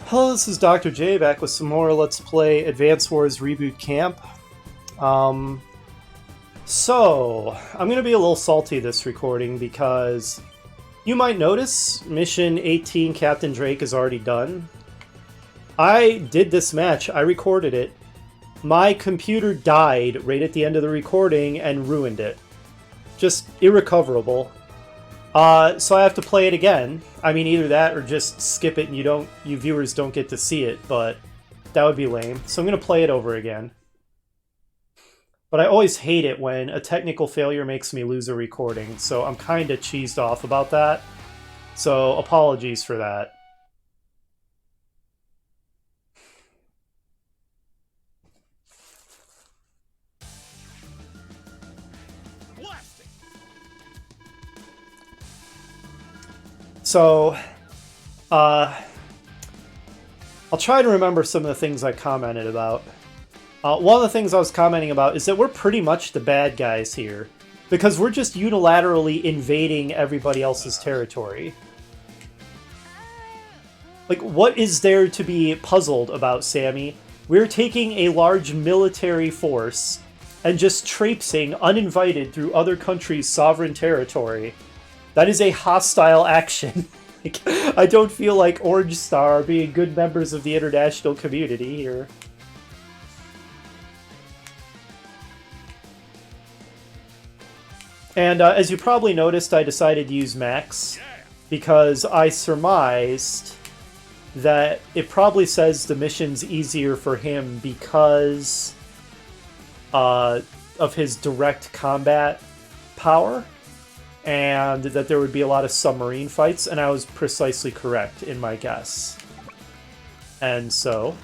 Hello, this is Dr. J back with some more Let's Play Advance Wars Reboot Camp. I'm going to be a little salty this recording because you might notice Mission 18 Captain Drake is already done. I did this match, I recorded it. My computer died right at the end of the recording and ruined it. Just irrecoverable. So I have to play it again. I mean, either that or just skip it and you viewers don't get to see it, but that would be lame. So I'm going to play it over again. But I always hate it when a technical failure makes me lose a recording, so I'm kind of cheesed off about that. So apologies for that. So, I'll try to remember some of the things I commented about. One of the things I was commenting about is that we're pretty much the bad guys here, because we're just unilaterally invading everybody else's territory. Like, what is there to be puzzled about, Sammy? We're taking a large military force and just traipsing uninvited through other countries' sovereign territory. That is a hostile action. Like, I don't feel like Orange Star are being good members of the international community here. And as you probably noticed, I decided to use Max because I surmised that it probably says the mission's easier for him because of his direct combat power, and that there would be a lot of submarine fights, and I was precisely correct in my guess. And so,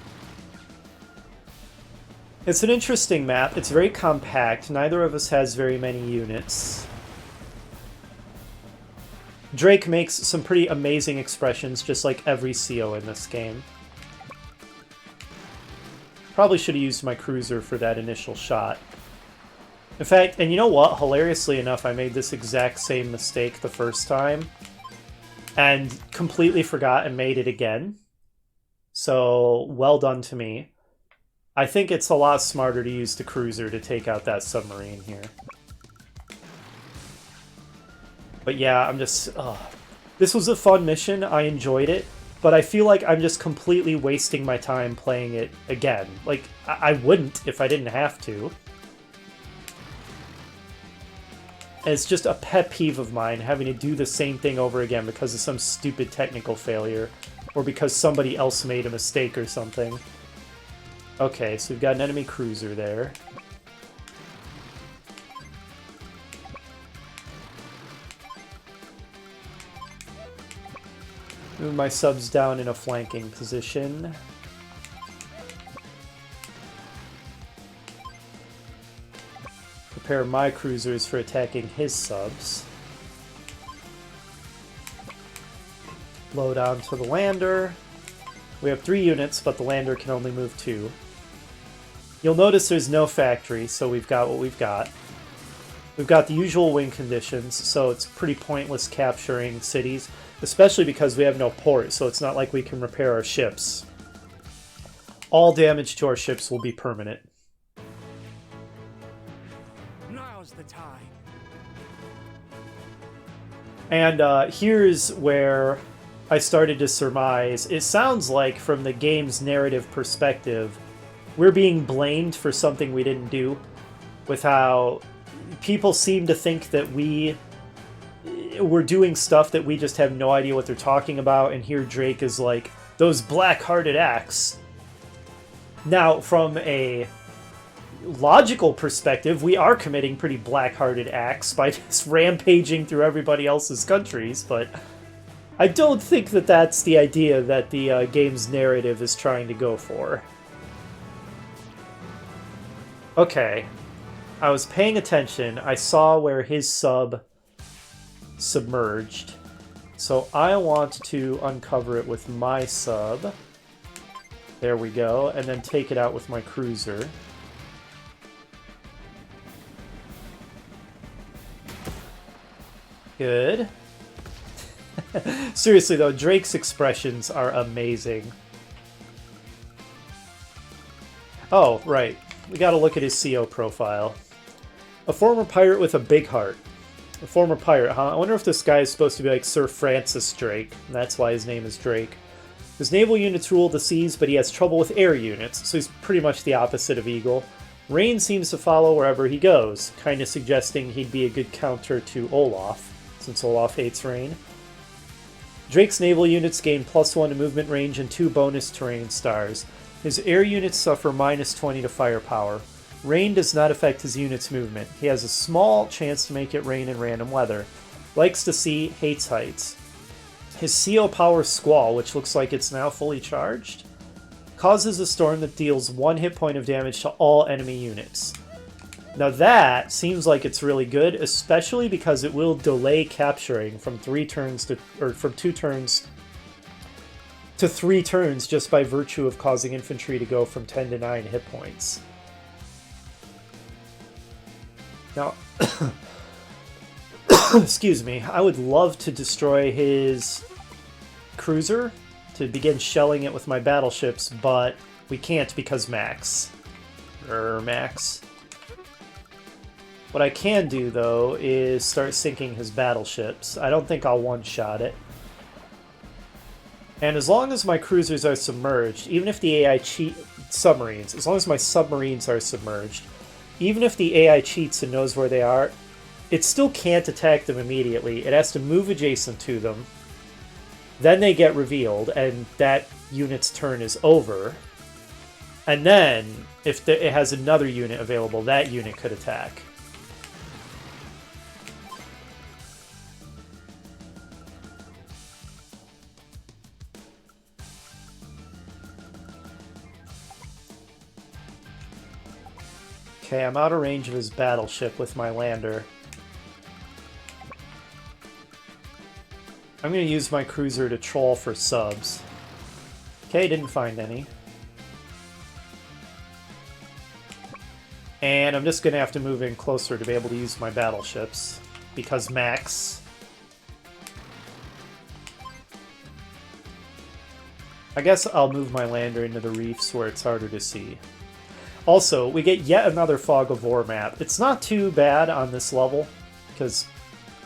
it's an interesting map. It's very compact. Neither of us has very many units. Drake makes some pretty amazing expressions, just like every CO in this game. Probably should have used my cruiser for that initial shot. In fact, and you know what? Hilariously enough, I made this exact same mistake the first time and completely forgot and made it again. So, well done to me. I think it's a lot smarter to use the cruiser to take out that submarine here. But yeah, I'm just... This was a fun mission. I enjoyed it. But I feel like I'm just completely wasting my time playing it again. Like, I wouldn't if I didn't have to. It's just a pet peeve of mine, having to do the same thing over again because of some stupid technical failure, or because somebody else made a mistake or something. Okay, so we've got an enemy cruiser there. Move my subs down in a flanking position. Prepare my cruisers for attacking his subs. Load onto the lander. We have 3 units, but the lander can only move 2. You'll notice there's no factory, so we've got what we've got. We've got the usual win conditions, so it's pretty pointless capturing cities, especially because we have no port, so it's not like we can repair our ships. All damage to our ships will be permanent. The time. And here's where I started to surmise. It sounds like, from the game's narrative perspective, we're being blamed for something we didn't do, with how people seem to think that we're doing stuff that we just have no idea what they're talking about, and here Drake is like, those black-hearted acts. Now, from a logical perspective, we are committing pretty black-hearted acts by just rampaging through everybody else's countries, but I don't think that that's the idea that the game's narrative is trying to go for. Okay, I was paying attention. I saw where his sub submerged, so I want to uncover it with my sub. There we go, and then take it out with my cruiser. Good. Seriously though, Drake's expressions are amazing. Oh, right. We gotta look at his CO profile. A former pirate with a big heart. A former pirate, huh? I wonder if this guy is supposed to be like Sir Francis Drake, and that's why his name is Drake. His naval units rule the seas, but he has trouble with air units, so he's pretty much the opposite of Eagle. Rain seems to follow wherever he goes, kind of suggesting he'd be a good counter to Olaf, since Olaf hates rain. Drake's naval units gain +1 to movement range and 2 bonus terrain stars. His air units suffer -20 to firepower. Rain does not affect his unit's movement. He has a small chance to make it rain in random weather. Likes to sea, hates heights. His CO power Squall, which looks like it's now fully charged, causes a storm that deals 1 hit point of damage to all enemy units. Now that seems like it's really good, especially because it will delay capturing from 2 turns to 3 turns just by virtue of causing infantry to go from 10 to 9 hit points. Now, excuse me, I would love to destroy his cruiser to begin shelling it with my battleships, but we can't because Max. Max. What I can do, though, is start sinking his battleships. I don't think I'll one-shot it. And as long as my cruisers are submerged, even if the AI submarines, as long as my submarines are submerged, even if the AI cheats and knows where they are, it still can't attack them immediately. It has to move adjacent to them. Then they get revealed, and that unit's turn is over. And then, if it has another unit available, that unit could attack. Okay, I'm out of range of his battleship with my lander. I'm going to use my cruiser to troll for subs. Okay, didn't find any. And I'm just going to have to move in closer to be able to use my battleships, because Max. I guess I'll move my lander into the reefs where it's harder to see. Also, we get yet another Fog of War map. It's not too bad on this level, because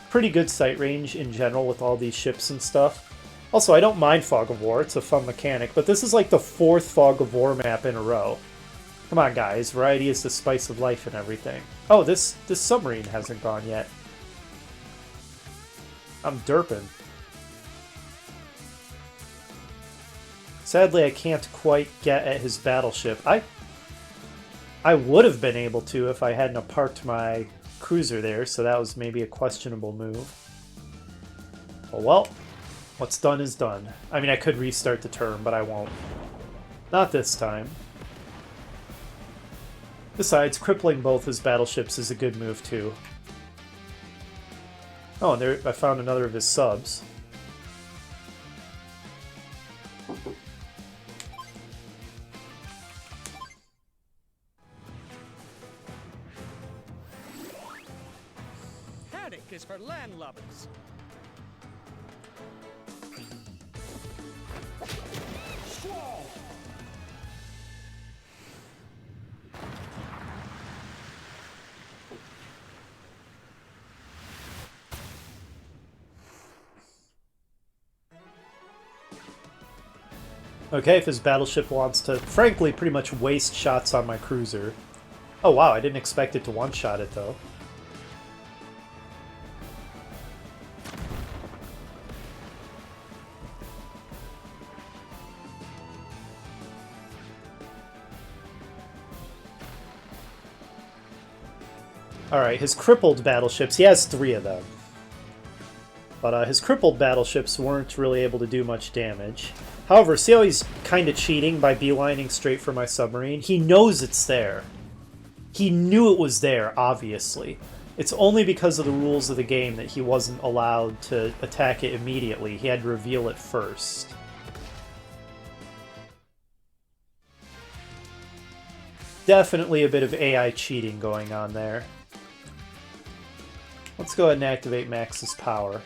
pretty good sight range in general with all these ships and stuff. Also, I don't mind Fog of War, it's a fun mechanic, but this is like the 4th Fog of War map in a row. Come on, guys, variety is the spice of life and everything. Oh, this submarine hasn't gone yet. I'm derping. Sadly, I can't quite get at his battleship. I would have been able to if I hadn't parked my cruiser there, so that was maybe a questionable move. Oh well, what's done is done. I mean, I could restart the turn, but I won't. Not this time. Besides, crippling both his battleships is a good move too. Oh, and there I found another of his subs. Is for landlubbers. Squall! Okay, if his battleship wants to, frankly, pretty much waste shots on my cruiser. Oh wow, I didn't expect it to one-shot it though. Alright, his crippled battleships, he has 3 of them. But his crippled battleships weren't really able to do much damage. However, see how he's kind of cheating by beelining straight for my submarine? He knows it's there. He knew it was there, obviously. It's only because of the rules of the game that he wasn't allowed to attack it immediately. He had to reveal it first. Definitely a bit of AI cheating going on there. Let's go ahead and activate Max's power.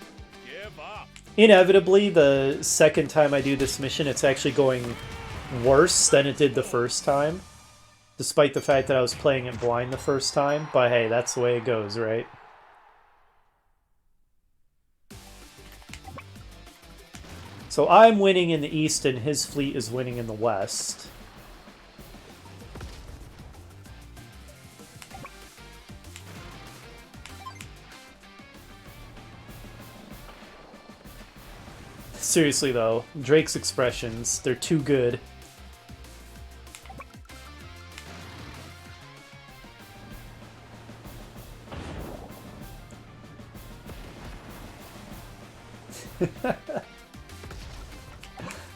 Inevitably, the second time I do this mission, it's actually going worse than it did the first time. despite the fact that I was playing it blind the first time, but hey, that's the way it goes, right? So I'm winning in the east and his fleet is winning in the west. Seriously though, Drake's expressions, they're too good.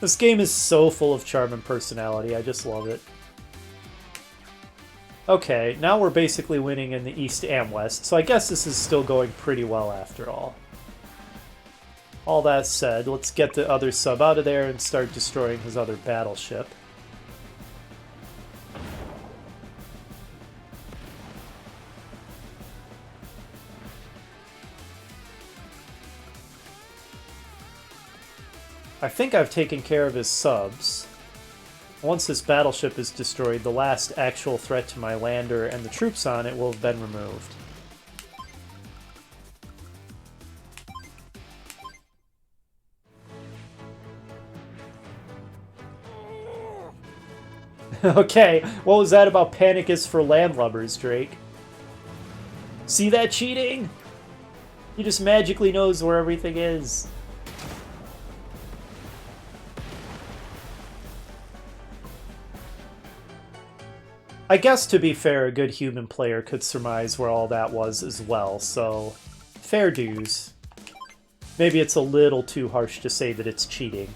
This game is so full of charm and personality, I just love it. Okay, now we're basically winning in the east and west, so I guess this is still going pretty well after all. All that said, let's get the other sub out of there and start destroying his other battleship. I think I've taken care of his subs. Once this battleship is destroyed, the last actual threat to my lander and the troops on it will have been removed. Okay, what was that about panic is for landlubbers, Drake? See that cheating? He just magically knows where everything is. I guess, to be fair, a good human player could surmise where all that was as well, so fair dues. Maybe it's a little too harsh to say that it's cheating.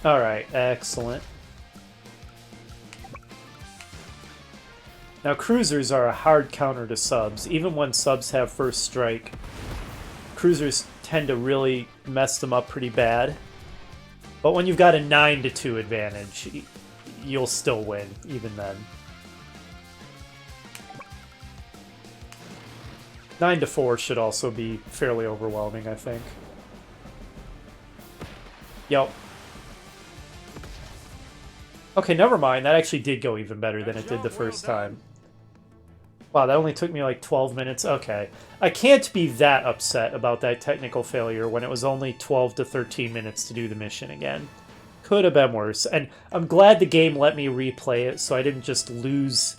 Alright, excellent. Now, cruisers are a hard counter to subs. Even when subs have first strike, cruisers tend to really mess them up pretty bad. But when you've got a 9-2 advantage, you'll still win, even then. 9-4 should also be fairly overwhelming, I think. Yep. Okay, never mind. That actually did go even better than it did the first time. Wow, that only took me like 12 minutes. Okay. I can't be that upset about that technical failure when it was only 12 to 13 minutes to do the mission again. Could have been worse. And I'm glad the game let me replay it so I didn't just lose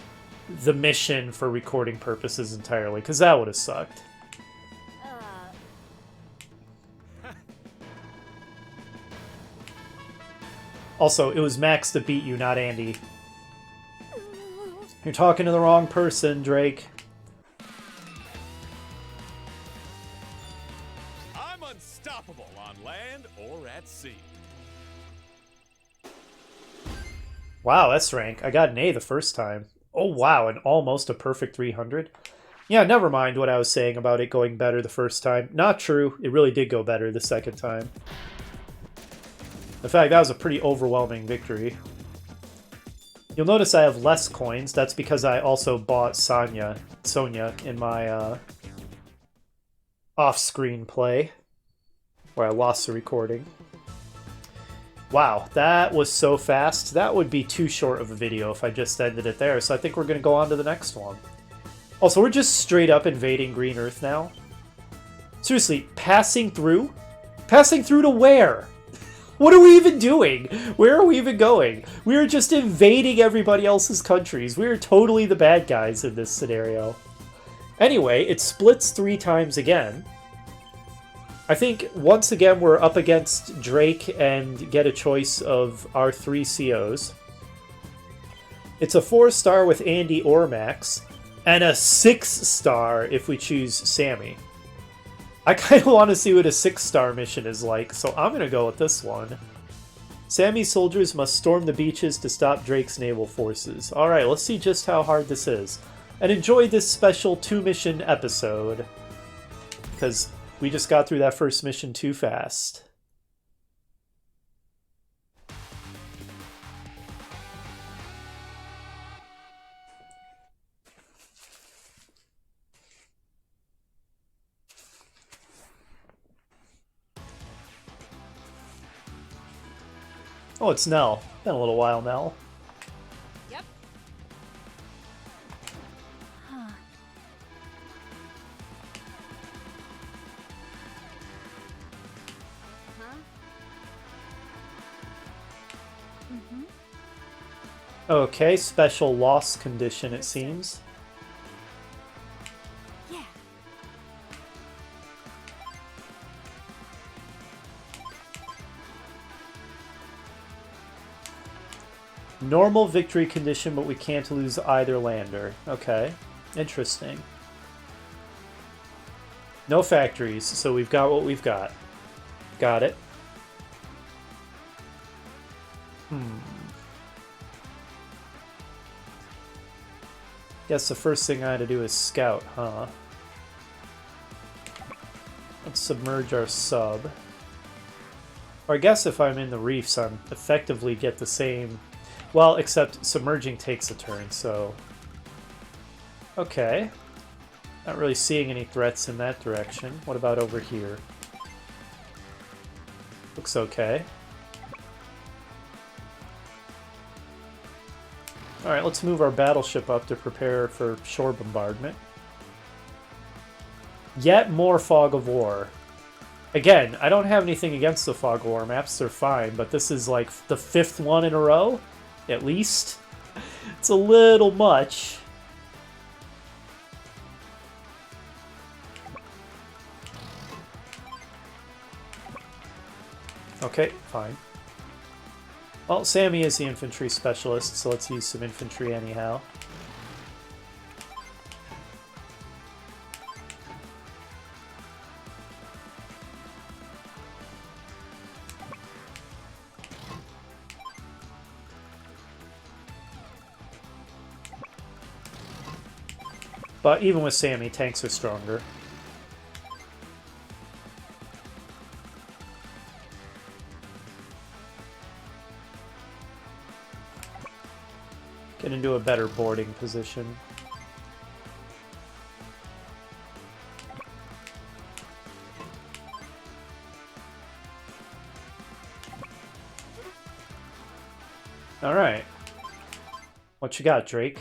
the mission for recording purposes entirely, because that would have sucked. Also, it was Max that beat you, not Andy. You're talking to the wrong person, Drake. I'm unstoppable on land or at sea. Wow, S-rank. I got an A the first time. Oh, wow, and almost a perfect 300. Yeah, never mind what I was saying about it going better the first time. Not true. It really did go better the second time. In fact, that was a pretty overwhelming victory. You'll notice I have less coins. That's because I also bought Sonya in my off-screen play, where I lost the recording. Wow, that was so fast. That would be too short of a video if I just ended it there, so I think we're going to go on to the next one. Also, we're just straight up invading Green Earth now. Seriously, passing through? Passing through to where? What are we even doing? Where are we even going? We are just invading everybody else's countries. We are totally the bad guys in this scenario. Anyway, it splits 3 times again. I think once again we're up against Drake and get a choice of our 3 COs. It's a 4-star with Andy or Max, and a 6-star if we choose Sammy. I kind of want to see what a 6-star mission is like, so I'm going to go with this one. Sammy's soldiers must storm the beaches to stop Drake's naval forces. Alright, let's see just how hard this is. And enjoy this special 2-mission episode, because we just got through that first mission too fast. Oh, it's Nell. Been a little while, Nell. Yep. Huh. Huh? Mm-hmm. Okay, special loss condition, it seems. Yeah. Normal victory condition, but we can't lose either lander. Okay, interesting. No factories, so we've got what we've got. Got it. Guess the first thing I had to do is scout, huh? Let's submerge our sub. Or I guess if I'm in the reefs, I'm effectively get the same... Well, except submerging takes a turn, so... Okay. Not really seeing any threats in that direction. What about over here? Looks okay. Alright, let's move our battleship up to prepare for shore bombardment. Yet more Fog of War. Again, I don't have anything against the Fog of War maps, they're fine, but this is like the 5th one in a row, at least. It's a little much. Okay, fine. Well, Sammy is the infantry specialist, so let's use some infantry anyhow. But even with Sammy, tanks are stronger. Get into a better boarding position. Alright. What you got, Drake?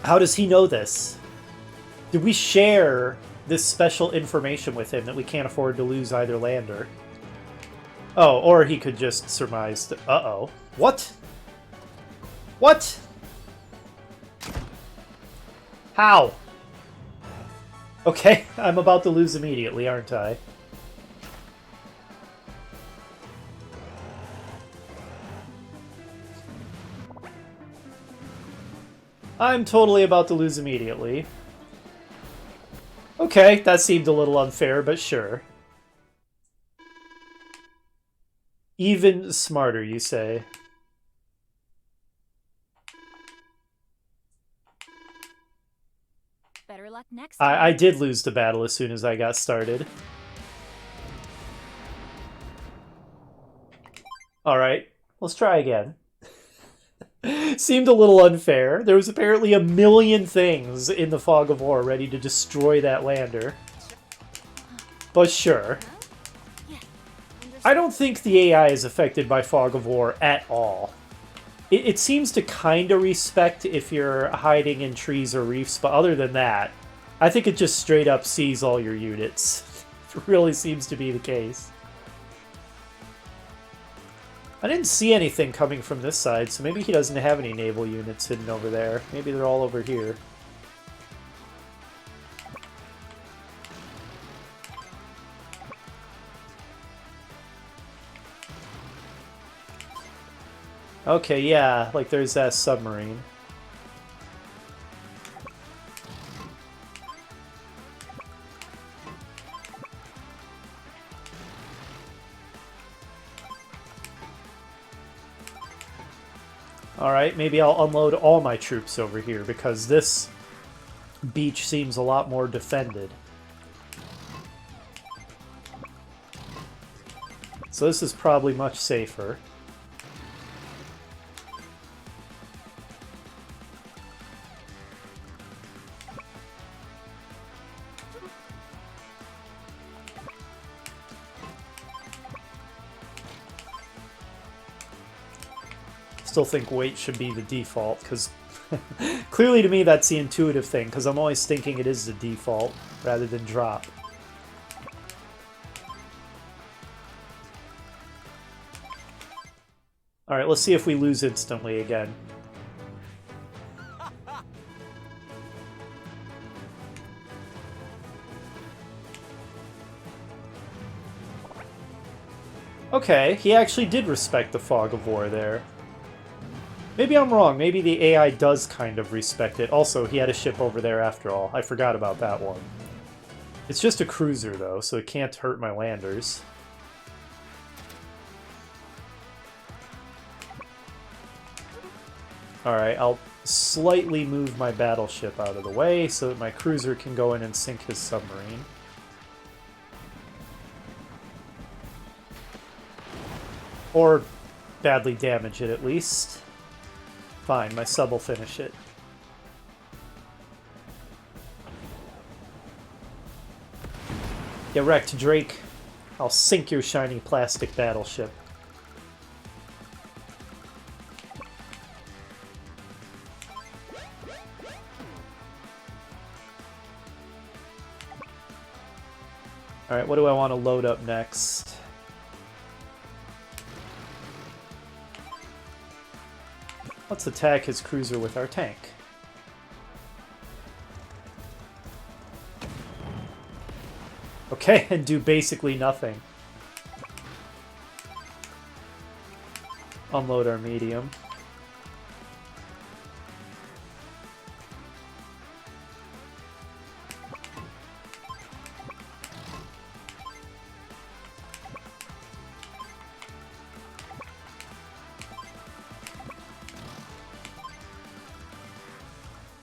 How does he know this? Did we share this special information with him that we can't afford to lose either lander? Oh, or he could just surmise that... Uh-oh. What? What? How? Okay, I'm about to lose immediately, aren't I? I'm totally about to lose immediately. Okay, that seemed a little unfair, but sure. Even smarter, you say. Better luck next time. I did lose the battle as soon as I got started. Alright, let's try again. Seemed a little unfair. There was apparently a million things in the Fog of War ready to destroy that lander. But sure. I don't think the AI is affected by Fog of War at all. It seems to kind of respect if you're hiding in trees or reefs, but other than that, I think it just straight up sees all your units. It really seems to be the case. I didn't see anything coming from this side, so maybe he doesn't have any naval units hidden over there. Maybe they're all over here. Okay, yeah, like there's that submarine. Alright, maybe I'll unload all my troops over here, because this beach seems a lot more defended. So this is probably much safer. still think wait should be the default, because clearly to me that's the intuitive thing, because I'm always thinking it is the default rather than drop. Alright, let's see if we lose instantly again. Okay, he actually did respect the Fog of War there. Maybe I'm wrong. Maybe the AI does kind of respect it. Also, he had a ship over there after all. I forgot about that one. It's just a cruiser, though, so it can't hurt my landers. Alright, I'll slightly move my battleship out of the way so that my cruiser can go in and sink his submarine. Or badly damage it, at least. Fine, my sub will finish it. Get wrecked, Drake. I'll sink your shiny plastic battleship. Alright, what do I want to load up next? Let's attack his cruiser with our tank. Okay, and do basically nothing. Unload our medium.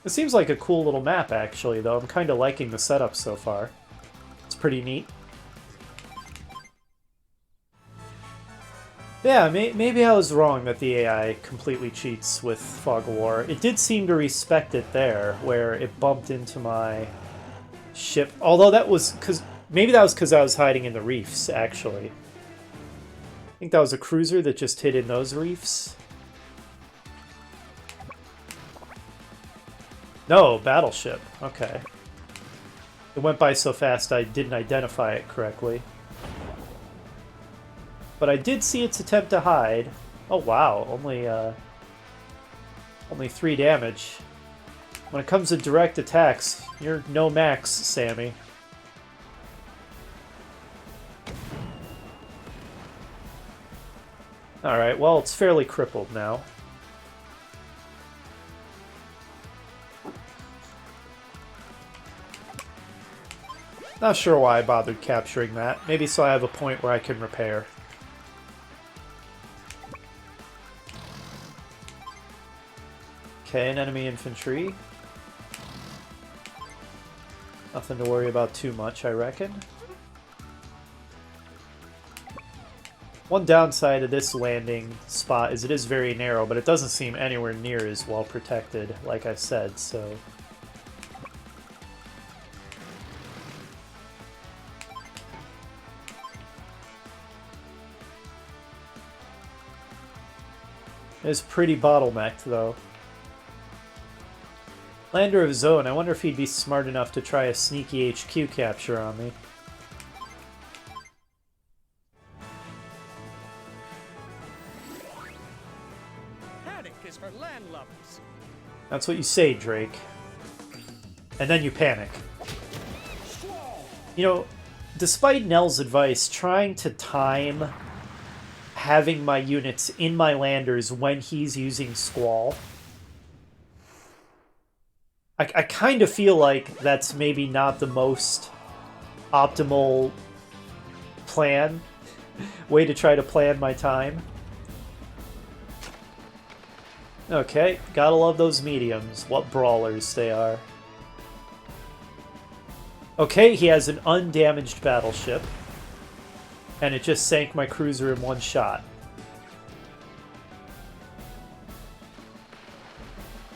It seems like a cool little map, actually, though. I'm kind of liking the setup so far. It's pretty neat. Yeah, maybe I was wrong that the AI completely cheats with Fog of War. It did seem to respect it there, where it bumped into my ship. Although that was because... Maybe that was because I was hiding in the reefs, actually. I think that was a cruiser that just hid in those reefs. No, battleship. Okay. It went by so fast I didn't identify it correctly. But I did see its attempt to hide. Oh wow, only 3 damage. When it comes to direct attacks, you're no max, Sammy. Alright, well, it's fairly crippled now. Not sure why I bothered capturing that. Maybe so I have a point where I can repair. Okay, an enemy infantry. Nothing to worry about too much, I reckon. One downside of this landing spot is it is very narrow, but it doesn't seem anywhere near as well protected, like I said, so... It's pretty bottlenecked, though. Lander of Zone, I wonder if he'd be smart enough to try a sneaky HQ capture on me. Panic is for landlubbers. That's what you say, Drake. And then you panic. You know, despite Nell's advice, trying to time having my units in my landers when he's using Squall, I kind of feel like that's maybe not the most optimal plan, way to try to plan my time. Okay, gotta love those mediums. What brawlers they are. Okay, he has an undamaged battleship. And it just sank my cruiser in one shot.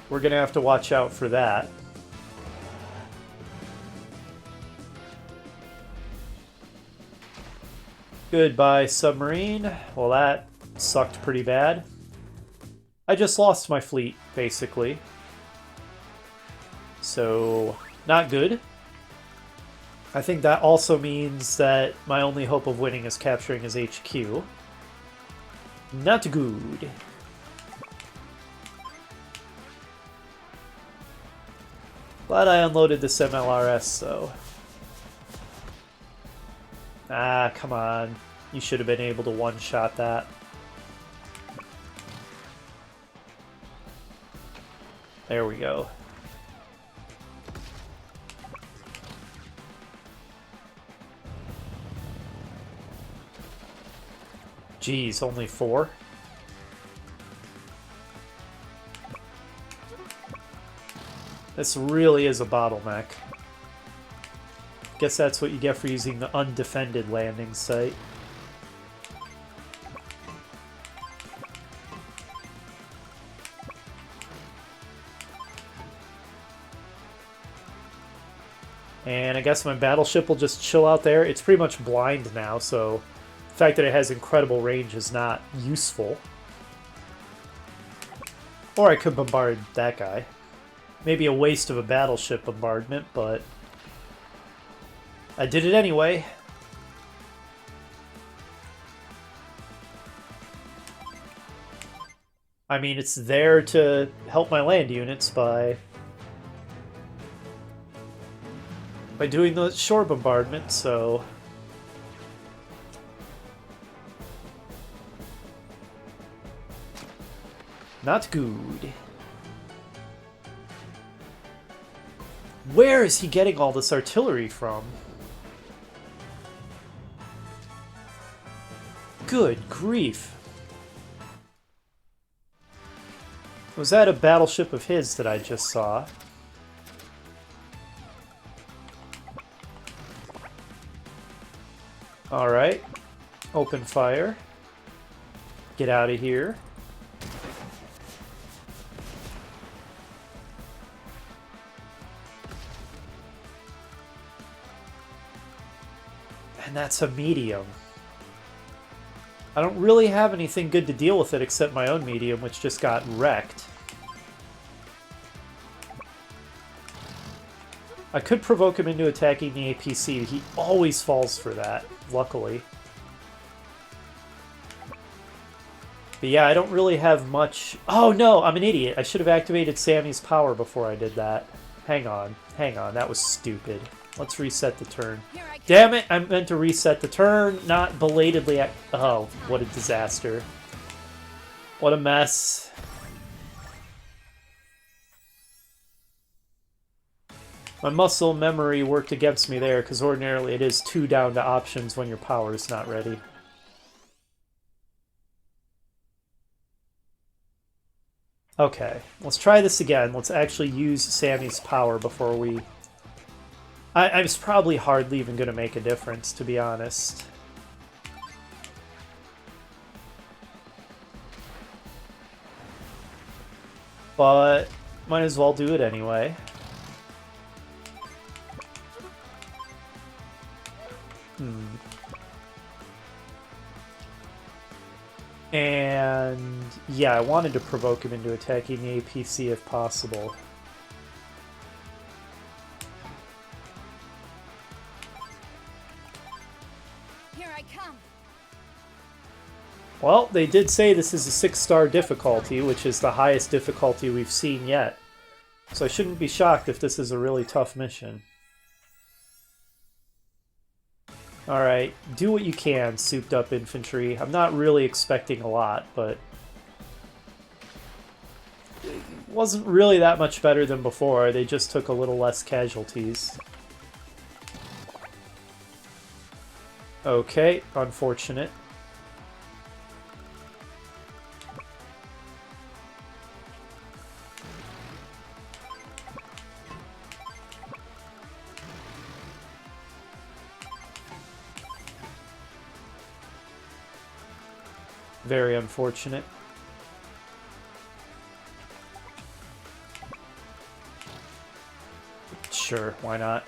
We're gonna have to watch out for that. Goodbye, submarine. Well, that sucked pretty bad. I just lost my fleet, basically. So, not good. I think that also means that my only hope of winning is capturing his HQ. Not good. Glad I unloaded this MLRS, though. Ah, come on. You should have been able to one-shot that. There we go. Geez, only 4? This really is a bottleneck. Guess that's what you get for using the undefended landing site. And I guess my battleship will just chill out there. It's pretty much blind now, so the fact that it has incredible range is not useful. Or I could bombard that guy. Maybe a waste of a battleship bombardment, but I did it anyway. I mean, it's there to help my land units by doing the shore bombardment, so not good. Where is he getting all this artillery from? Good grief. Was that a battleship of his that I just saw? Alright. Open fire. Get out of here. And that's a medium. I don't really have anything good to deal with it except my own medium, which just got wrecked. I could provoke him into attacking the APC. He always falls for that, luckily. But yeah, I don't really have much... Oh no, I'm an idiot. I should have activated Sammy's power before I did that. Hang on, that was stupid. Let's reset the turn. Damn it, I meant to reset the turn, not belatedly... Oh, what a disaster. What a mess. My muscle memory worked against me there, because ordinarily it is 2 down to options when your power is not ready. Okay, let's try this again. Let's actually use Sammy's power before we... I was probably hardly even going to make a difference, to be honest. But might as well do it anyway. And yeah, I wanted to provoke him into attacking the APC if possible. Here I come. Well, they did say this is a 6-star difficulty, which is the highest difficulty we've seen yet. So I shouldn't be shocked if this is a really tough mission. Alright, do what you can, souped up infantry. I'm not really expecting a lot, but it wasn't really that much better than before. They just took a little less casualties. Okay, unfortunate. Very unfortunate. Sure, why not?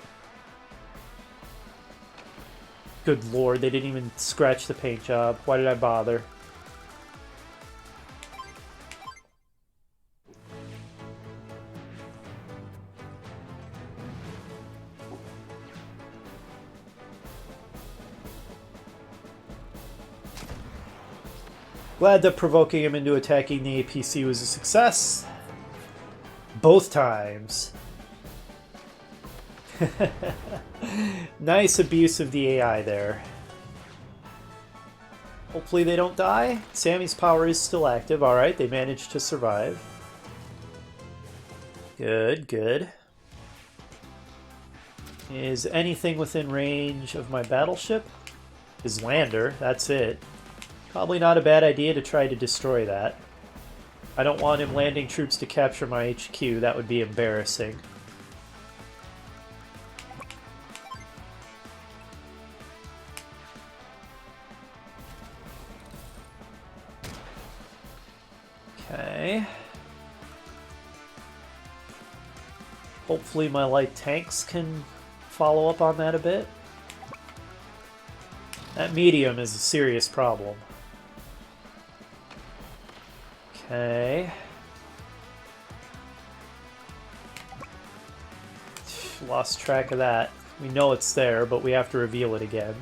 Good lord, they didn't even scratch the paint job. Why did I bother? Glad that provoking him into attacking the APC was a success. Both times. Nice abuse of the AI there. Hopefully they don't die. Sammy's power is still active. Alright, they managed to survive. Good, good. Is anything within range of my battleship? His lander, that's it. Probably not a bad idea to try to destroy that. I don't want him landing troops to capture my HQ. That would be embarrassing. Okay. Hopefully my light tanks can follow up on that a bit. That medium is a serious problem. Okay. Lost track of that. We know it's there, but we have to reveal it again.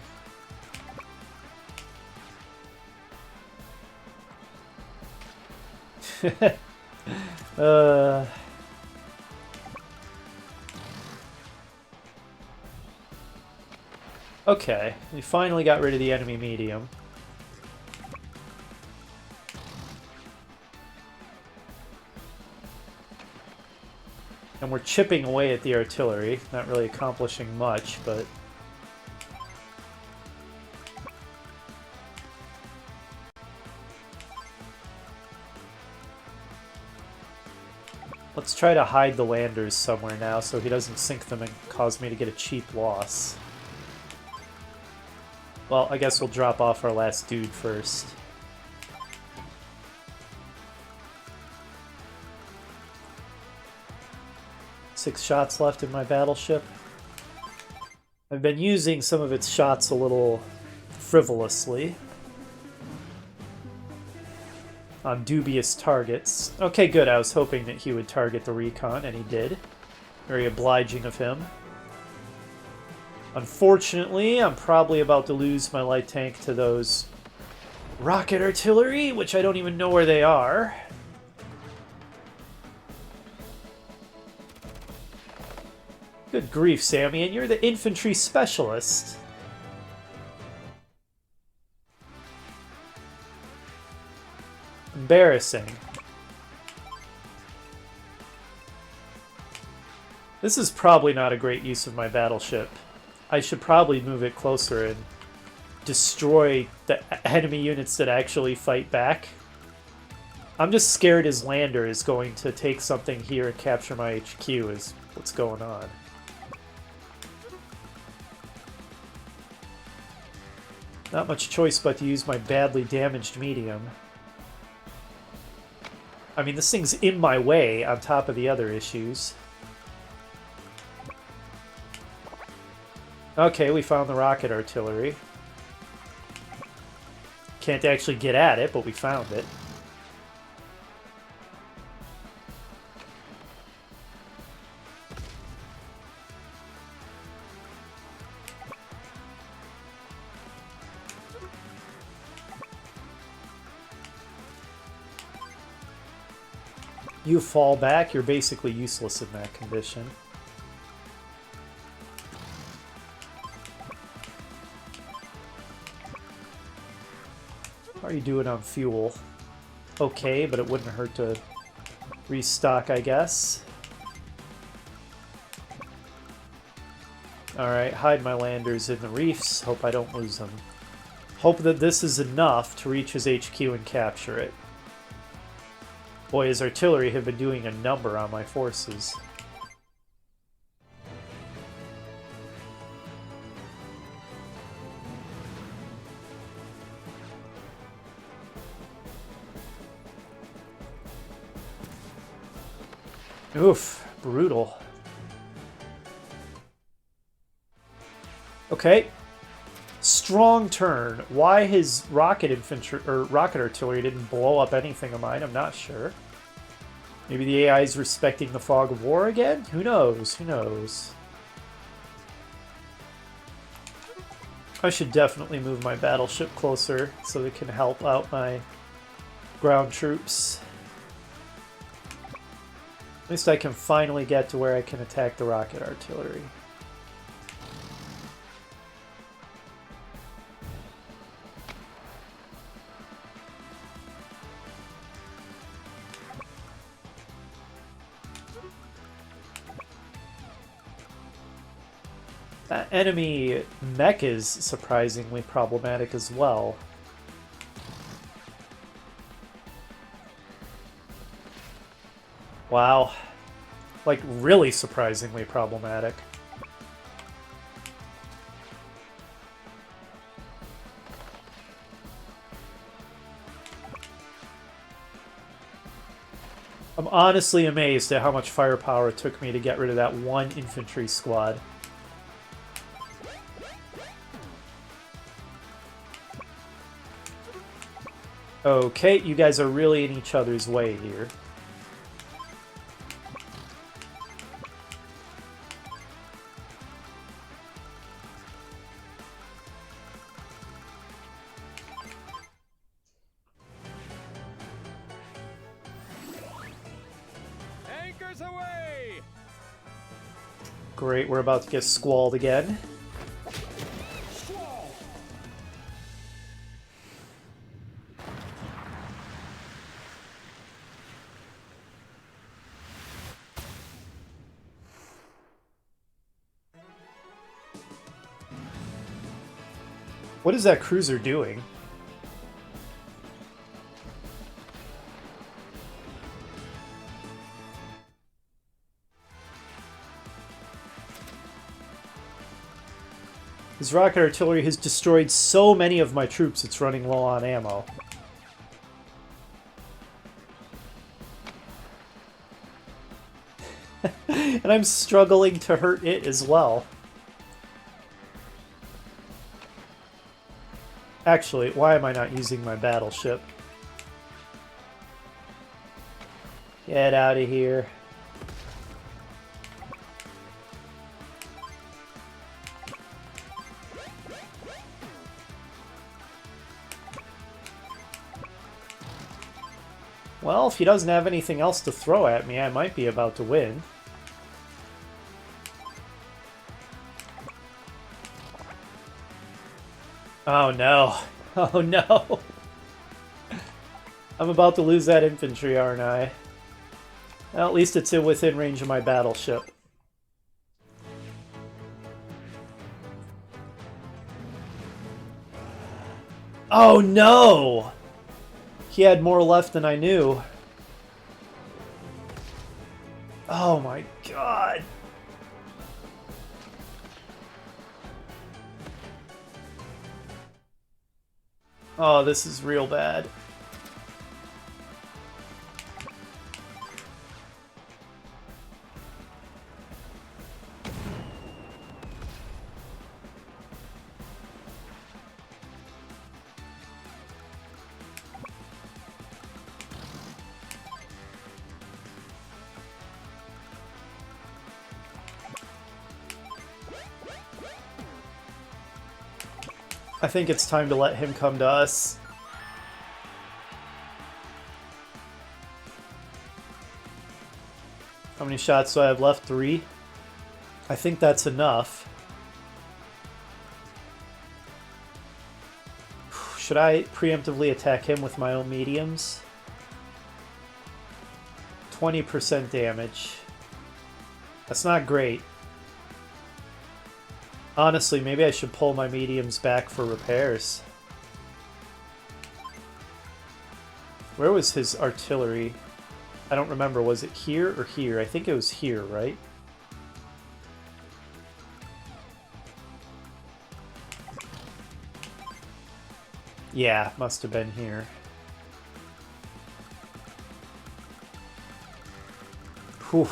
Okay, we finally got rid of the enemy medium. And we're chipping away at the artillery, not really accomplishing much, but... Let's try to hide the landers somewhere now so he doesn't sink them and cause me to get a cheap loss. Well, I guess we'll drop off our last dude first. Six shots left in my battleship. I've been using some of its shots a little frivolously. On dubious targets. Okay, good. I was hoping that he would target the recon, and he did. Very obliging of him. Unfortunately, I'm probably about to lose my light tank to those rocket artillery, which I don't even know where they are. Good grief, Sammy, and you're the infantry specialist. Embarrassing. This is probably not a great use of my battleship. I should probably move it closer and destroy the enemy units that actually fight back. I'm just scared his lander is going to take something here and capture my HQ is what's going on. Not much choice but to use my badly damaged medium. I mean, this thing's in my way on top of the other issues. Okay, we found the rocket artillery. Can't actually get at it, but we found it. You fall back, you're basically useless in that condition. How are you doing on fuel? Okay, but it wouldn't hurt to restock, I guess. Alright, hide my landers in the reefs. Hope I don't lose them. Hope that this is enough to reach his HQ and capture it. Boy, his artillery have been doing a number on my forces. Oof, brutal. Okay. Strong turn. Why his rocket infantry or rocket artillery didn't blow up anything of mine, I'm not sure. Maybe the AI is respecting the fog of war again? Who knows? Who knows? I should definitely move my battleship closer so it can help out my ground troops. At least I can finally get to where I can attack the rocket artillery. That enemy mech is surprisingly problematic as well. Wow. Like, really surprisingly problematic. I'm honestly amazed at how much firepower it took me to get rid of that one infantry squad. Okay, you guys are really in each other's way here. Anchors away! Great, we're about to get squalled again. What is that cruiser doing? His rocket artillery has destroyed so many of my troops, it's running low on ammo. And I'm struggling to hurt it as well. Actually, why am I not using my battleship? Get out of here. Well, if he doesn't have anything else to throw at me, I might be about to win. Oh no. Oh no. I'm about to lose that infantry, aren't I? Well, at least it's within range of my battleship. Oh no! He had more left than I knew. Oh my god. Oh, this is real bad. I think it's time to let him come to us. How many shots do I have left? 3? I think that's enough. Should I preemptively attack him with my own mediums? 20% damage. That's not great. Honestly, maybe I should pull my mediums back for repairs. Where was his artillery? I don't remember. Was it here or here? I think it was here, right? Yeah, must have been here. Whew.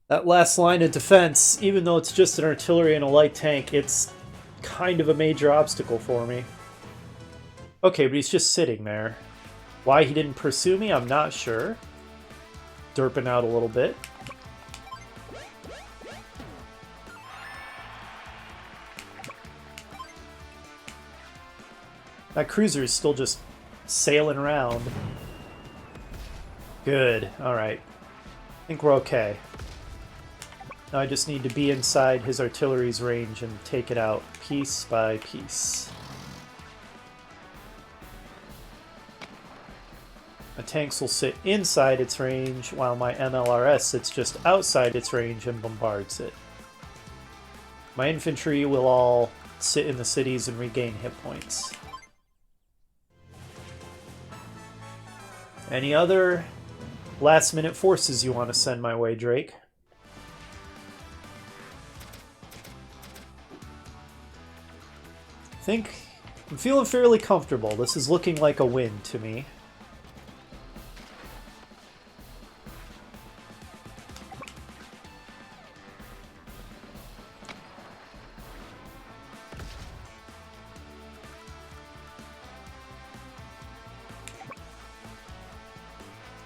That last line of defense, even though it's just an artillery and a light tank, it's kind of a major obstacle for me. Okay, but he's just sitting there. Why he didn't pursue me, I'm not sure. Derping out a little bit. That cruiser is still just sailing around. Good. Alright. I think we're okay. Now I just need to be inside his artillery's range and take it out piece by piece. My tanks will sit inside its range, while my MLRS sits just outside its range and bombards it. My infantry will all sit in the cities and regain hit points. Any other last-minute forces you want to send my way, Drake? I think I'm feeling fairly comfortable. This is looking like a win to me.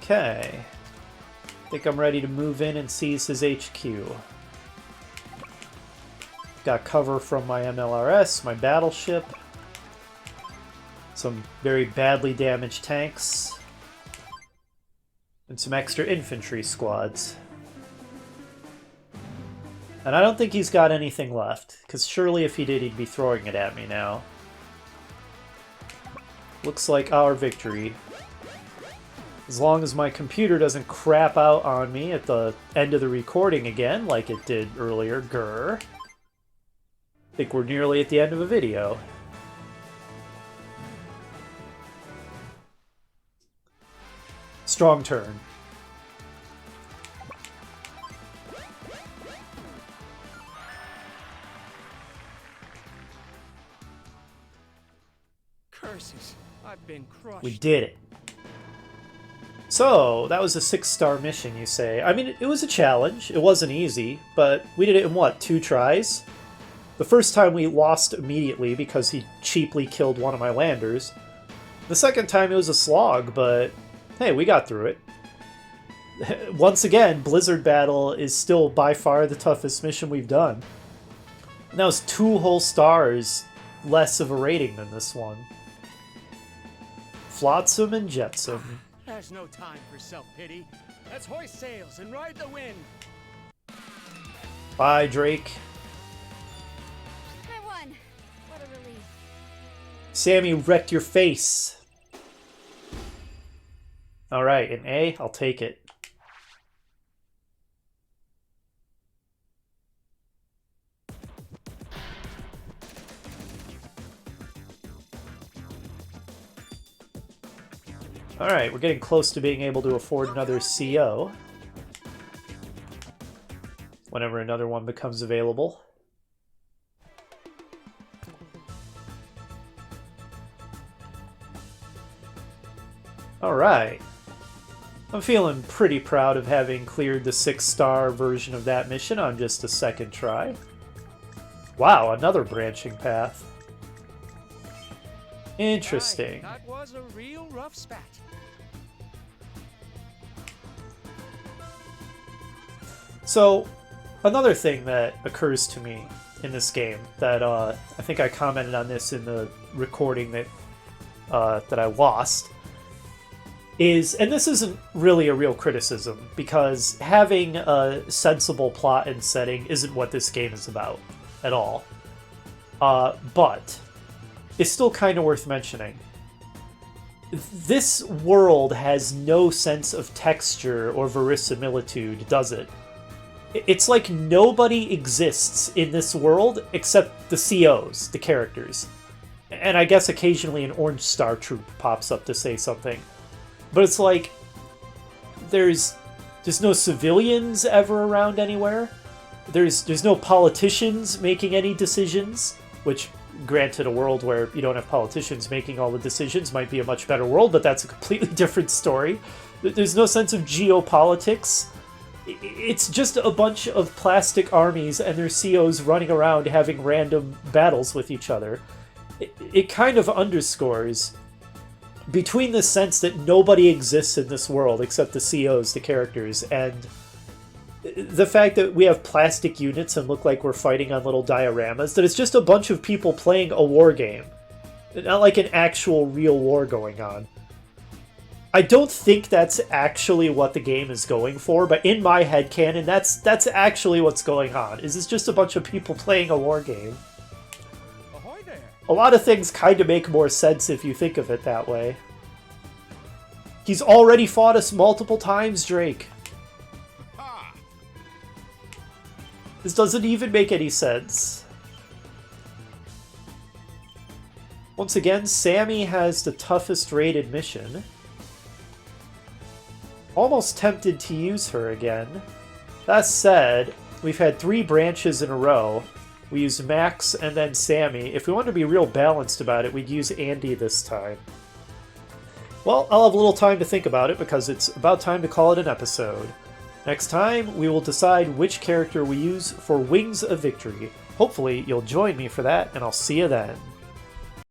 Okay. I think I'm ready to move in and seize his HQ. Got cover from my MLRS, my battleship, some very badly damaged tanks, and some extra infantry squads. And I don't think he's got anything left, because surely if he did, he'd be throwing it at me now. Looks like our victory. As long as my computer doesn't crap out on me at the end of the recording again, like it did earlier, grr. I think we're nearly at the end of a video. Strong turn. Curses, I've been crushed. We did it. So, that was a 6-star mission, you say. I mean, it was a challenge. It wasn't easy, but we did it in, what, 2 tries? The first time we lost immediately because he cheaply killed one of my landers. The second time it was a slog, but hey, we got through it. Once again, Blizzard Battle is still by far the toughest mission we've done. And that was 2 whole stars less of a rating than this one. Flotsam and Jetsam. There's no time for self-pity. Let's hoist sails and ride the wind. Bye, Drake. I won. What a relief. Sammy wrecked your face. Alright, an A, I'll take it. Alright, we're getting close to being able to afford another CO. Whenever another one becomes available. Alright. I'm feeling pretty proud of having cleared the 6-star version of that mission on just a second try. Wow, another branching path. Interesting. That was a real rough spat. So, another thing that occurs to me in this game that I think I commented on this in the recording that I lost is, and this isn't really a real criticism because having a sensible plot and setting isn't what this game is about at all. But it's still kind of worth mentioning. This world has no sense of texture or verisimilitude, does it? It's like nobody exists in this world except the COs, the characters. And I guess occasionally an Orange Star troop pops up to say something. But it's like, there's no civilians ever around anywhere. There's no politicians making any decisions, which, granted, a world where you don't have politicians making all the decisions might be a much better world, but that's a completely different story. There's no sense of geopolitics. It's just a bunch of plastic armies and their COs running around having random battles with each other. It kind of underscores, between the sense that nobody exists in this world except the COs, the characters, and the fact that we have plastic units and look like we're fighting on little dioramas, that it's just a bunch of people playing a war game. Not like an actual real war going on. I don't think that's actually what the game is going for, but in my headcanon, that's actually what's going on. Is it's just a bunch of people playing a war game. Ahoy there! A lot of things kind of make more sense if you think of it that way. He's already fought us multiple times, Drake. Ha! This doesn't even make any sense. Once again, Sammy has the toughest rated mission. Almost tempted to use her again. That said, we've had 3 branches in a row. We used Max and then Sammy. If we want to be real balanced about it, we'd use Andy this time. Well, I'll have a little time to think about it because it's about time to call it an episode. Next time, we will decide which character we use for Wings of Victory. Hopefully, you'll join me for that, and I'll see you then.